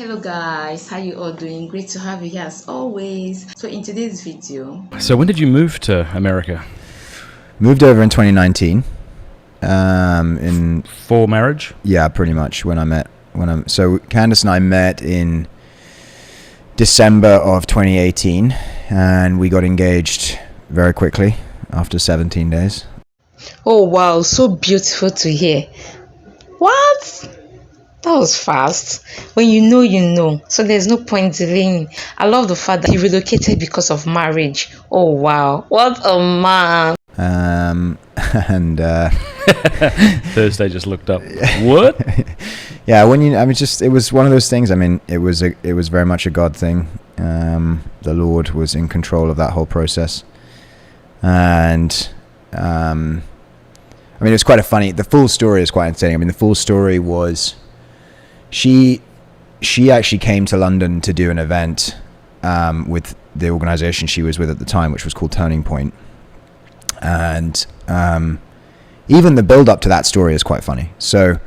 Hello guys, how you all doing? Great to have you here as always. So in today's video, So when did you move to America? Moved over in 2019. In For marriage? Yeah, pretty much so Candace and I met in December of 2018, and we got engaged very quickly after 17 days. oh wow, so beautiful to hear. What? That was fast. When you know, you know. So there's no point delaying. I love the fact that he relocated because of marriage. Oh wow, what a man. And Thursday just looked up. What? yeah, it was one of those things. I mean, it was very much a God thing. The Lord was in control of that whole process, and it was quite the full story is quite insane. I mean, the full story was she actually came to London to do an event with the organization she was with at the time, which was called Turning Point. And even the build up to that story is quite funny. So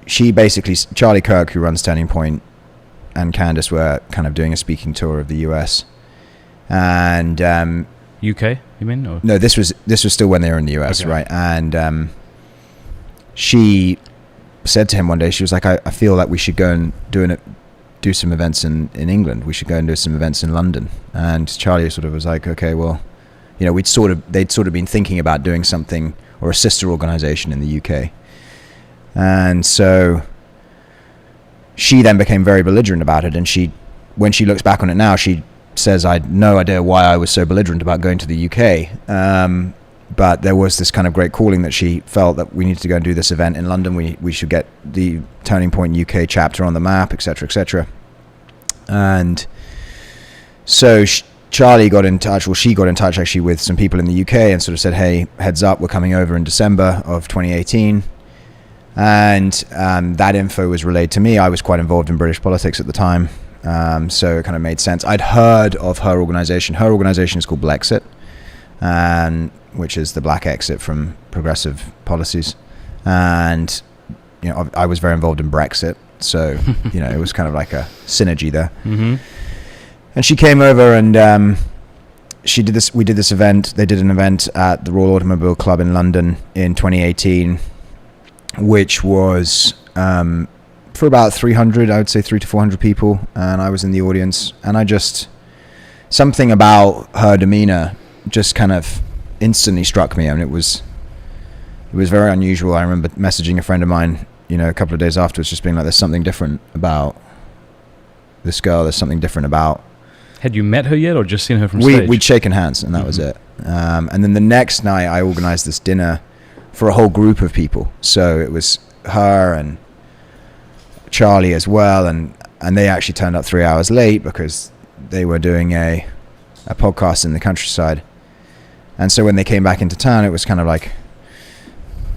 she basically, Charlie Kirk, who runs Turning Point, and Candace were kind of doing a speaking tour of the US. And UK, you mean? Or? No, this was still when they were in the US, okay. Right? And she said to him one day, she was like, I feel like we should go and do some events in England. We should go and do some events in London. And Charlie sort of was like, okay, well, you know, they'd sort of been thinking about doing something or a sister organization in the UK. And so she then became very belligerent about it. And when she looks back on it now, she says, I had no idea why I was so belligerent about going to the UK. But there was this kind of great calling that she felt that we needed to go and do this event in London. We should get the Turning Point UK chapter on the map, etc., etc. And so Charlie got in touch, or she got in touch actually with some people in the UK and sort of said, hey, heads up, we're coming over in December of 2018. And that info was relayed to me. I was quite involved in British politics at the time, so it kind of made sense. I'd heard of her organization. Her organization is called Blexit, which is the black exit from progressive policies. And, you know, I was very involved in Brexit, so, you know, it was kind of like a synergy there. Mm-hmm. And she came over and we did this event. They did an event at the Royal Automobile Club in London in 2018, which was for about 300, I would say 300 to 400 people. And I was in the audience, and something about her demeanor just kind of instantly struck me. I mean, it was very unusual. I remember messaging a friend of mine, you know, a couple of days afterwards, just being like, there's something different about this girl. There's something different about. Had you met her yet, or just seen her from stage? We'd shaken hands, and that was it. And then the next night, I organized this dinner for a whole group of people. So it was her and Charlie as well, and they actually turned up 3 hours late because they were doing a podcast in the countryside. And so when they came back into town, it was kind of like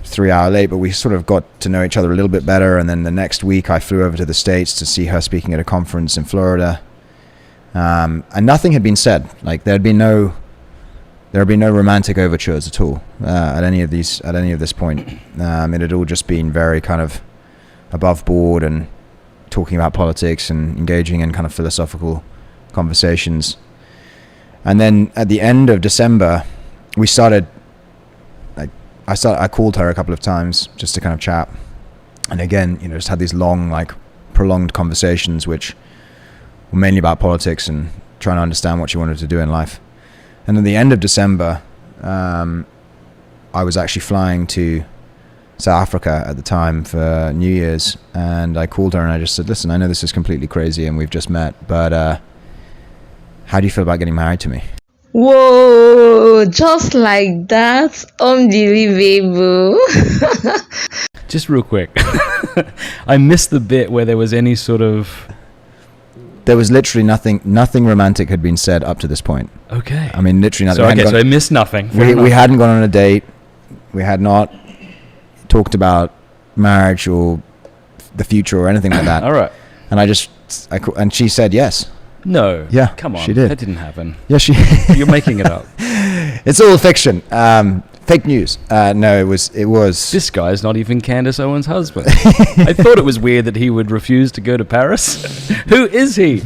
3 hour late, but we sort of got to know each other a little bit better. And then the next week, I flew over to the States to see her speaking at a conference in Florida. And nothing had been said. Like there had been no romantic overtures at all at any of this point. It had all just been very kind of above board and talking about politics and engaging in kind of philosophical conversations. And then at the end of December, we started. I called her a couple of times just to kind of chat, and again, you know, just had these long, like, prolonged conversations, which were mainly about politics and trying to understand what she wanted to do in life. And at the end of December, I was actually flying to South Africa at the time for New Year's, and I called her and I just said, listen, I know this is completely crazy and we've just met, but how do you feel about getting married to me? Whoa, just like that? Unbelievable. Just real quick. I missed the bit where there was any sort of... There was literally nothing romantic had been said up to this point. Okay. I mean, literally nothing. So I missed nothing. We hadn't gone on a date. We had not talked about marriage or the future or anything like that. All right. And and she said yes. No. Yeah. Come on. She did. That didn't happen. Yeah, You're making it up. It's all fiction. Fake news. No, it was. This guy's not even Candace Owens' husband. I thought it was weird that he would refuse to go to Paris. Who is he?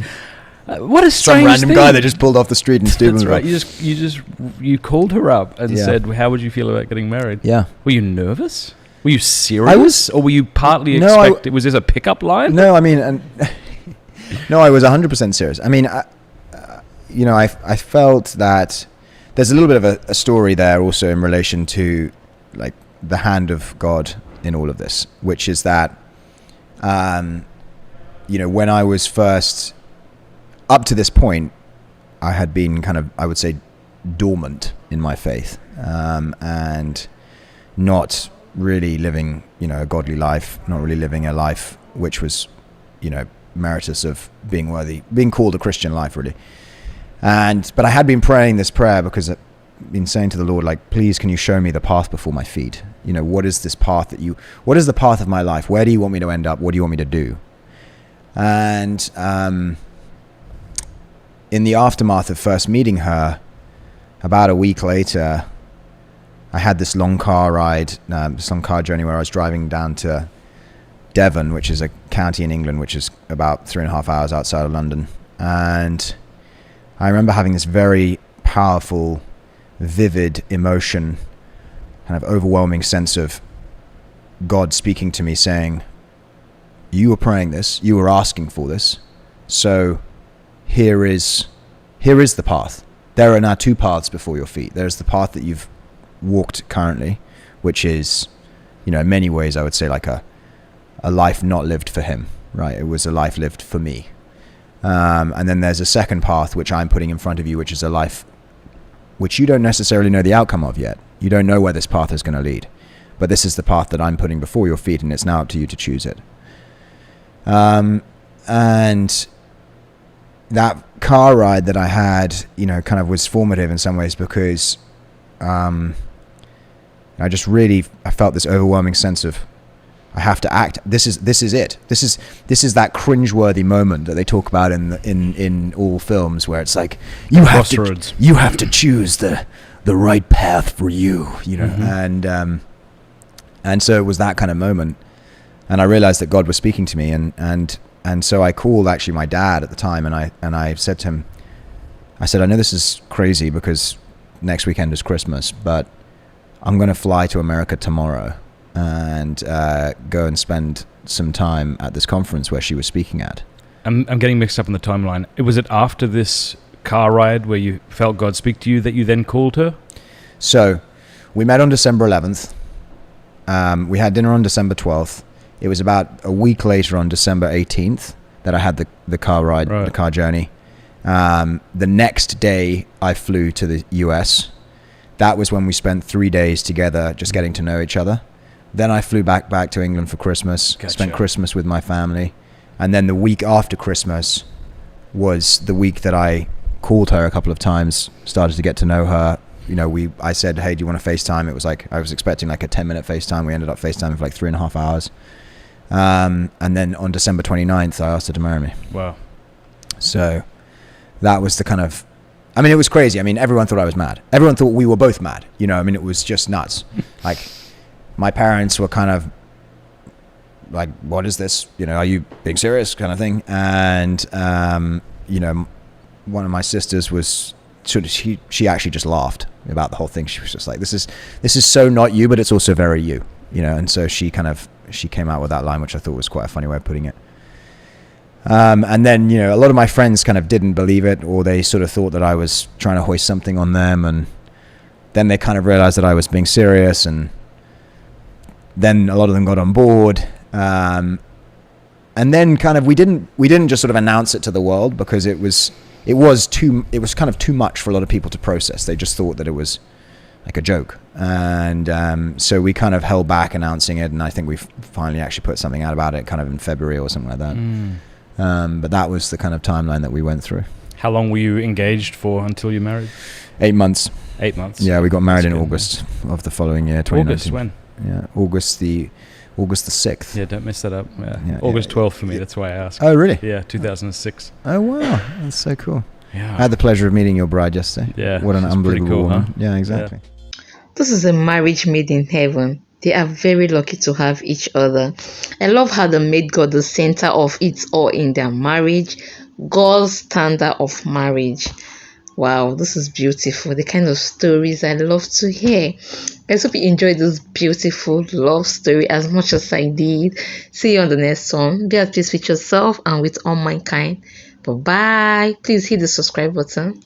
What a strange some random thing. guy that just pulled off the street in Steubenville. That's right. You called her up and said, "How would you feel about getting married?" Yeah. Were you nervous? Were you serious? Or were you partly expecting? Was this a pickup line? No, I mean, no, I was 100% serious. I mean, I felt that there's a little bit of a story there also in relation to like the hand of God in all of this, which is that, when I was first up to this point, I had been kind of, I would say, dormant in my faith, and not really living, a godly life, not really living a life which was, meritorious of being called a Christian life, really. But I had been praying this prayer because I've been saying to the Lord, like, please, can you show me the path before my feet? What is this path what is the path of my life? Where do you want me to end up? What do you want me to do? And in the aftermath of first meeting her, about a week later, I had this long car journey where I was driving down to Devon, which is a county in England, which is about 3.5 hours outside of London. And I remember having this very powerful, vivid emotion, kind of overwhelming sense of God speaking to me saying, you were praying this, you were asking for this, so here is the path. There are now two paths before your feet. There's the path that you've walked currently, which is, in many ways, I would say like a life not lived for him, right? It was a life lived for me. And then there's a second path which I'm putting in front of you, which is a life which you don't necessarily know the outcome of yet. You don't know where this path is going to lead. But this is the path that I'm putting before your feet, and it's now up to you to choose it. And that car ride that I had, kind of was formative in some ways because I felt this overwhelming sense of, I have to act. This is it. This is that cringeworthy moment that they talk about in all films where it's like you have to choose the right path for you, mm-hmm. And so it was that kind of moment, and I realized that God was speaking to me, and so I called actually my dad at the time, and I said to him, I said, I know this is crazy because next weekend is Christmas, but I'm going to fly to America tomorrow and go and spend some time at this conference where she was speaking at. I'm getting mixed up in the timeline. Was it after this car ride where you felt God speak to you that you then called her? So we met on December 11th. We had dinner on December 12th. It was about a week later on December 18th that I had the car ride, right. The car journey. The next day I flew to the US. That was when we spent 3 days together just getting to know each other. Then I flew back to England for Christmas, Gotcha. Spent Christmas with my family. And then the week after Christmas was the week that I called her a couple of times, started to get to know her. I said, hey, do you want to FaceTime? It was like, I was expecting like a 10-minute FaceTime. We ended up FaceTiming for like 3.5 hours. And then on December 29th, I asked her to marry me. Wow. So that was the kind of, it was crazy. Everyone thought I was mad. Everyone thought we were both mad. It was just nuts. Like, my parents were kind of like, what is this? Are you being serious kind of thing? And, one of my sisters was sort of, she actually just laughed about the whole thing. She was just like, this is so not you, but it's also very you, and so she came out with that line, which I thought was quite a funny way of putting it. And then, a lot of my friends kind of didn't believe it, or they sort of thought that I was trying to hoist something on them. And then they kind of realized that I was being serious, and then a lot of them got on board. And then kind of, we didn't just sort of announce it to the world because it was kind of too much for a lot of people to process. They just thought that it was like a joke. And so we kind of held back announcing it, and I think we finally actually put something out about it kind of in February or something like that. But that was the kind of timeline that we went through. How long were you engaged for until you married? 8 months. 8 months? Yeah, we got married in August of the following year, 2019. August, when? Yeah, August the 6th. Yeah, don't mess that up. Yeah. August 12th for me, that's why I asked. Oh, really? Yeah, 2006. Oh, wow. That's so cool. Yeah. I had the pleasure of meeting your bride yesterday. Yeah. What an unbelievable cool, woman. Huh? Yeah, exactly. This is a marriage made in heaven. They are very lucky to have each other. I love how they made God the center of it all in their marriage, God's standard of marriage. Wow, this is beautiful. The kind of stories I love to hear. I hope you enjoyed this beautiful love story as much as I did. See you on the next one. Be at peace with yourself and with all mankind. Bye bye. Please hit the subscribe button.